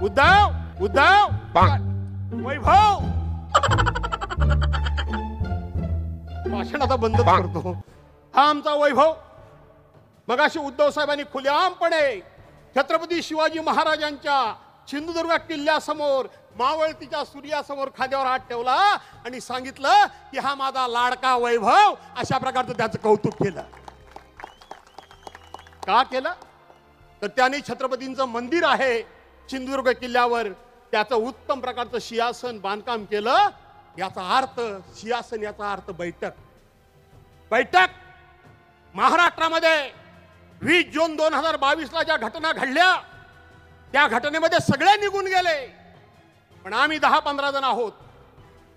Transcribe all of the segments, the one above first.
उद्धव उद्धव वैभव भाषण आता बंदच करतो. हा आमचा वैभव. मगाशी उद्धव साहेबांनी खुलेआमपणे छत्रपती शिवाजी महाराजांच्या सिंधुदुर्ग किल्ल्यासमोर मावळतीच्या सूर्यासमोर खांद्यावर हात ठेवला आणि सांगितलं की हा माझा लाडका वैभव. अशा प्रकारचं त्याचं कौतुक केलं. का केलं तर त्यांनी छत्रपतींचं मंदिर आहे सिंधुदुर्ग किल्ल्यावर, त्याचं उत्तम प्रकारचं सिंहासन बांधकाम केलं. याचा अर्थ सिंहासन, याचा अर्थ बैठक. बैठक महाराष्ट्रामध्ये 20 जून 2022 ला ज्या घटना घडल्या त्या घटनेमध्ये सगळे निघून गेले, पण आम्ही 10-15 जण आहोत.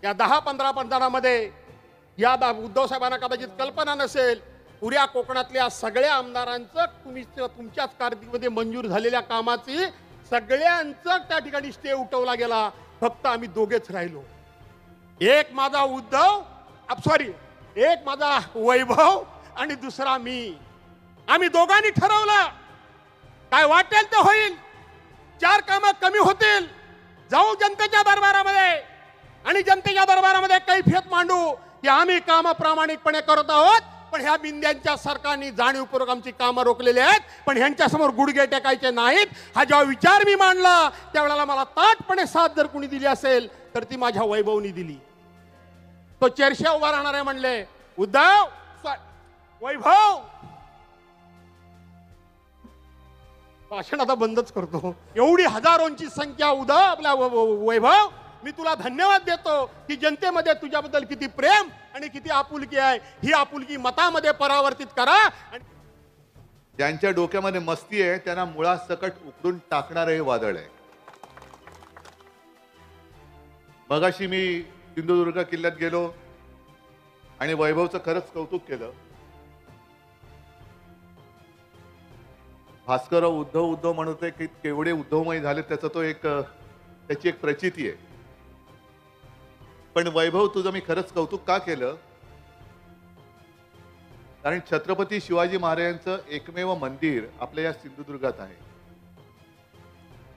या 10-15 जणांमध्ये या उद्धव साहेबांना कदाचित कल्पना नसेल, पुऱ्या कोकणातल्या सगळ्या आमदारांचं तुमच्याच कारकिर्दीमध्ये मंजूर झालेल्या कामाची सगळ्यांचं त्या ठिकाणी स्टे उठवला गेला. फक्त आम्ही दोघेच राहिलो. एक माझा उद्धव, सॉरी, एक माझा वैभव आणि दुसरा मी. आम्ही दोघांनी ठरवलं काय वाटेल ते होईल, 4 कामं कमी होतील, जाऊ जनतेच्या दरबारामध्ये आणि जनतेच्या दरबारामध्ये कैफियत मांडू की आम्ही कामं प्रामाणिकपणे करत आहोत. पण ह्या बिंद्यांच्या सरकारने जाणीवपूर्वक आमची कामं रोखलेली आहेत, पण ह्यांच्या समोर गुडघे टेकायचे नाहीत. हा जेव्हा विचार मी मांडला त्यावेळेला मला ताटपणे साथ जर कुणी दिली असेल तर ती माझ्या वैभवनी दिली. तो चर्चा उभा राहणार आहे म्हणले उद्धव वैभव. भाषण आता बंदच करतो. एवढी हजारोंची संख्या उद्धव आपल्या वैभव, मी तुला धन्यवाद देतो की जनतेमध्ये तुझ्याबद्दल किती प्रेम आणि किती आपुलकी आहे. ही आपुलकी मतामध्ये परावर्तित करा. ज्यांच्या डोक्यामध्ये मस्ती आहे त्यांना मुळासकट उकडून टाकणारं हे वादळ आहे. मगाशी मी सिंधुदुर्ग किल्ल्यात गेलो आणि वैभवचं खरंच कौतुक केलं. भास्कर उद्धव उद्धव म्हणत आहे की केवढे उद्धवमय झाले त्याचा तो त्याची एक प्रचिती आहे. पण वैभव तुझं मी खरंच कौतुक का केलं, कारण छत्रपती शिवाजी महाराजांचं एकमेव मंदिर आपल्या या सिंधुदुर्गात आहे.